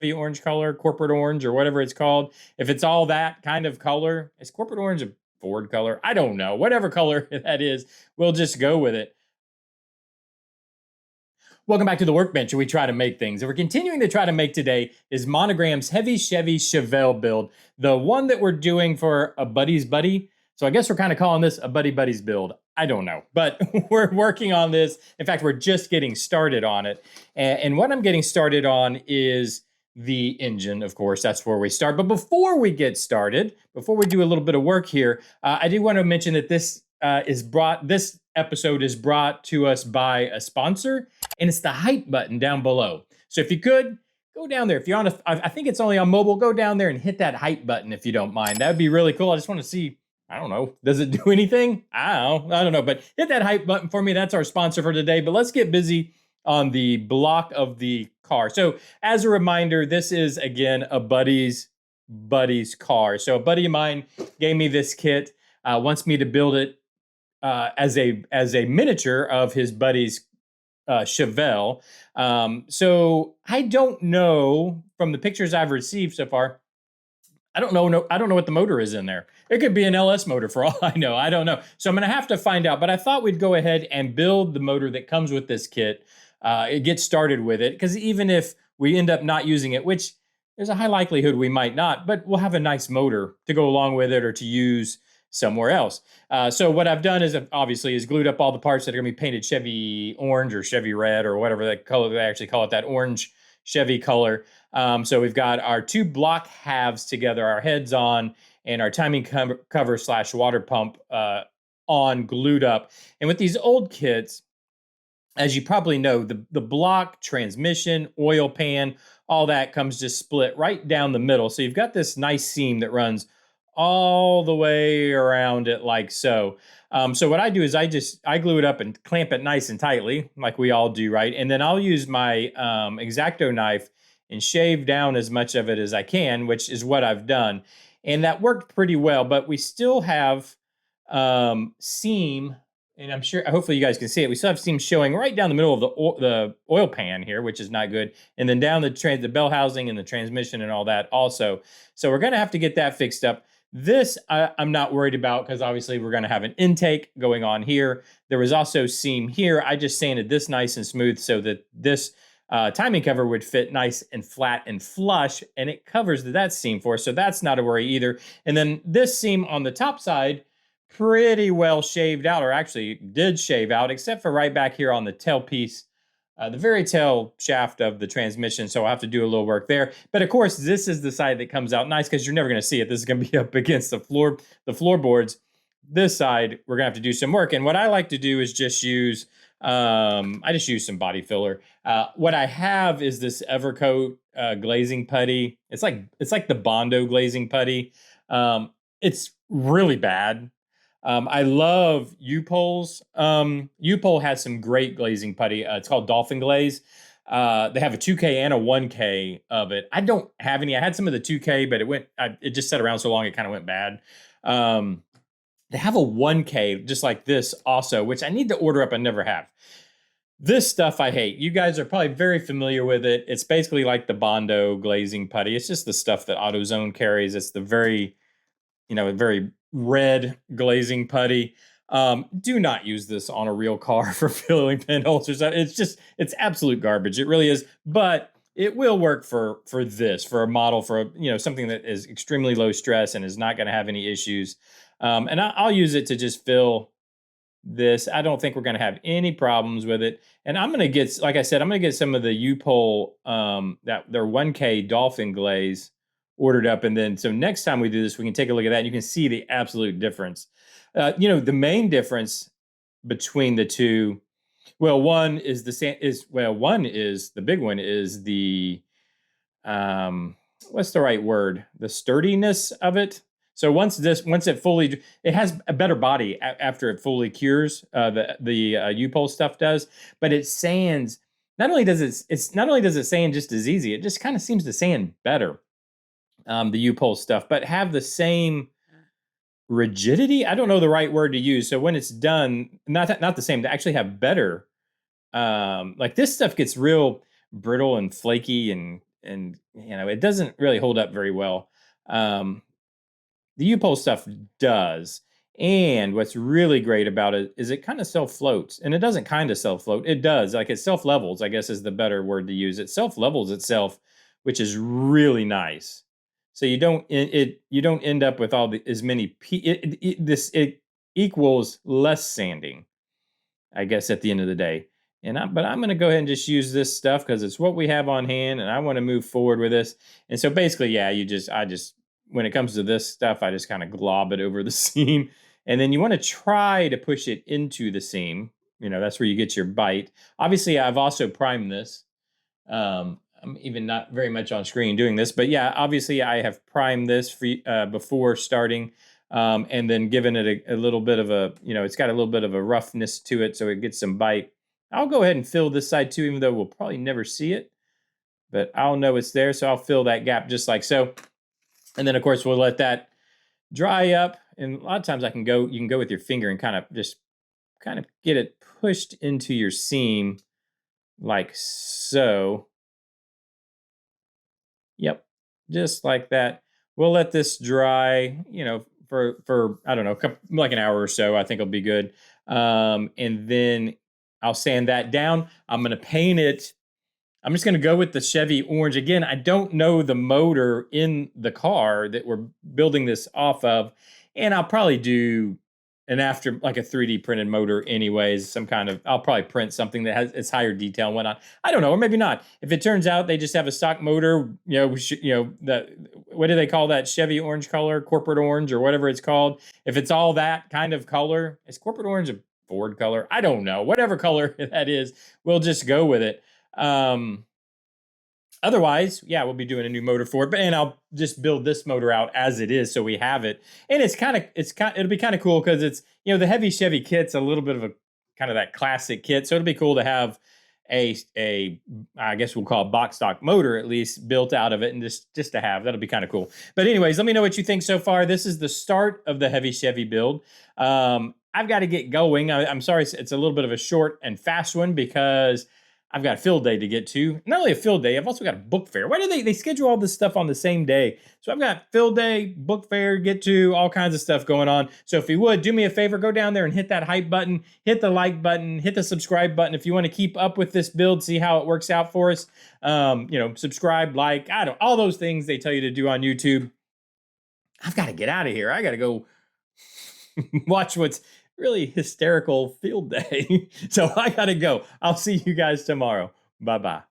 orange color, corporate orange, or whatever it's called. If it's all that kind of color, is corporate orange a Ford color? I don't know. Whatever color that is, we'll just go with it. Welcome back to the workbench, where we try to make things. And we're continuing to try to make today is Monogram's Heavy Chevy Chevelle build, the one that we're doing for a buddy's buddy. So I guess we're kind of calling this a buddy buddy's build. I don't know, but we're working on this. In fact, we're just getting started on it. And what I'm getting started on is the engine, of course. That's where we start. But before we get started, before we do a little bit of work here, I do want to mention that this episode is brought to us by a sponsor, and it's the hype button down below. So if you could, go down there. If you're on I think it's only on mobile, go down there and hit that hype button if you don't mind. That'd be really cool. I just want to see, I don't know, does it do anything? I don't know, but hit that hype button for me. That's our sponsor for today. But let's get busy on the block of the car. So as a reminder, this is, again, a buddy's car. So a buddy of mine gave me this kit, wants me to build it as a miniature of his buddy's Chevelle. So I don't know, from the pictures I've received so far, I don't know what the motor is in there. It could be an LS motor for all I know. I don't know. So I'm going to have to find out. But I thought we'd go ahead and build the motor that comes with this kit. Get started with it, because even if we end up not using it, which there's a high likelihood we might not, but we'll have a nice motor to go along with it or to use somewhere else. So what I've done is glued up all the parts that are going to be painted Chevy orange or Chevy red or whatever that color they actually call it, that orange Chevy color. So we've got our two block halves together, our heads on, and our timing cover / water pump on, glued up. And with these old kits, as you probably know, the block, transmission, oil pan, all that comes just split right down the middle. So you've got this nice seam that runs all the way around it like so. So what I do is I glue it up and clamp it nice and tightly, like we all do, right? And then I'll use my X-Acto knife and shave down as much of it as I can, which is what I've done. And that worked pretty well, but we still have seam, and hopefully you guys can see it. We still have seam showing right down the middle of the oil pan here, which is not good. And then down the bell housing and the transmission and all that also. So we're going to have to get that fixed up. This I'm not worried about, because obviously we're going to have an intake going on here. There was also seam here. I just sanded this nice and smooth so that this timing cover would fit nice and flat and flush, and it covers that seam for us. So that's not a worry either. And then this seam on the top side, pretty well shaved out, or actually did shave out, except for right back here on the tail piece, the very tail shaft of the transmission. So I'll have to do a little work there. But of course, this is the side that comes out nice, because you're never going to see it. This is going to be up against the floorboards. This side, we're going to have to do some work. And what I like to do is just use, I just use some body filler. What I have is this Evercoat glazing putty. It's like the Bondo glazing putty. It's really bad. I love U-Pole's. U-Pole has some great glazing putty. It's called Dolphin Glaze. They have a 2K and a 1K of it. I don't have any. I had some of the 2K, but it just sat around so long it kind of went bad. They have a 1K just like this also, which I need to order up. I never have. This stuff I hate. You guys are probably very familiar with it. It's basically like the Bondo glazing putty. It's just the stuff that AutoZone carries. It's the very red glazing putty. Do not use this on a real car for filling pinholes or something. It's absolute garbage. It really is. But it will work for a model, for something that is extremely low stress and is not going to have any issues. And I'll use it to just fill this. I don't think we're going to have any problems with it. And I'm going to get, like I said, I'm going to get some of the U-Pole, their 1K Dolphin Glaze ordered up. And then, so next time we do this, we can take a look at that and you can see the absolute difference. The main difference between the two, one is the big one is the, what's the right word? The sturdiness of it. So once it has a better body after it fully cures, the U-Pole stuff does, but it sands. Not only does it sand just as easy, it just kind of seems to sand better. The U-Pole stuff, but have the same rigidity. I don't know the right word to use. So when it's done, not the same, to actually have better. Like this stuff gets real brittle and flaky, and it doesn't really hold up very well. The U-pole stuff does. And what's really great about it is it kind of self-floats. And it doesn't kind of self-float. It does. Like, it self-levels, I guess is the better word to use. It self-levels itself, which is really nice. So you don't end up with as many it equals less sanding, I guess, at the end of the day. But I'm going to go ahead and just use this stuff because it's what we have on hand, and I want to move forward with this. And so basically, yeah, I just when it comes to this stuff, I just kind of glob it over the seam, and then you want to try to push it into the seam. That's where you get your bite. Obviously, I've also primed this. I'm even not very much on screen doing this, but yeah, obviously I have primed this before starting. And then given it a little bit of it's got a little bit of a roughness to it, so it gets some bite. I'll go ahead and fill this side too, even though we'll probably never see it, but I'll know it's there, so I'll fill that gap just like so. And then, of course, we'll let that dry up. And a lot of times you can go with your finger and kind of get it pushed into your seam like so. Yep, just like that. We'll let this dry, for I don't know, like an hour or so. I think it'll be good. And then I'll sand that down. I'm going to paint it. I'm just going to go with the Chevy orange. Again, I don't know the motor in the car that we're building this off of, and I'll probably do like a 3D printed motor anyways, I'll probably print something that has its higher detail and whatnot. I don't know, or maybe not. If it turns out they just have a stock motor, what do they call that Chevy orange color, corporate orange or whatever it's called? If it's all that kind of color, is corporate orange a Ford color? I don't know. Whatever color that is, we'll just go with it. Otherwise, yeah, we'll be doing a new motor for it, and I'll just build this motor out as it is, so we have it. And it'll be kind of cool because it's, the Heavy Chevy kit's a little bit of a kind of that classic kit, so it'll be cool to have a I guess we'll call it box stock motor at least built out of it, and just to have that'll be kind of cool. But anyways, let me know what you think so far. This is the start of the Heavy Chevy build. I've got to get going. I'm sorry, it's a little bit of a short and fast one because I've got a field day to get to. Not only a field day, I've also got a book fair. Why do they schedule all this stuff on the same day? So I've got field day, book fair, get to, all kinds of stuff going on. So if you would, do me a favor, go down there and hit that hype button, hit the like button, hit the subscribe button if you want to keep up with this build, see how it works out for us. Subscribe, like, all those things they tell you to do on YouTube. I've got to get out of here. I got to go watch what's really hysterical field day. So I gotta go. I'll see you guys tomorrow. Bye-bye.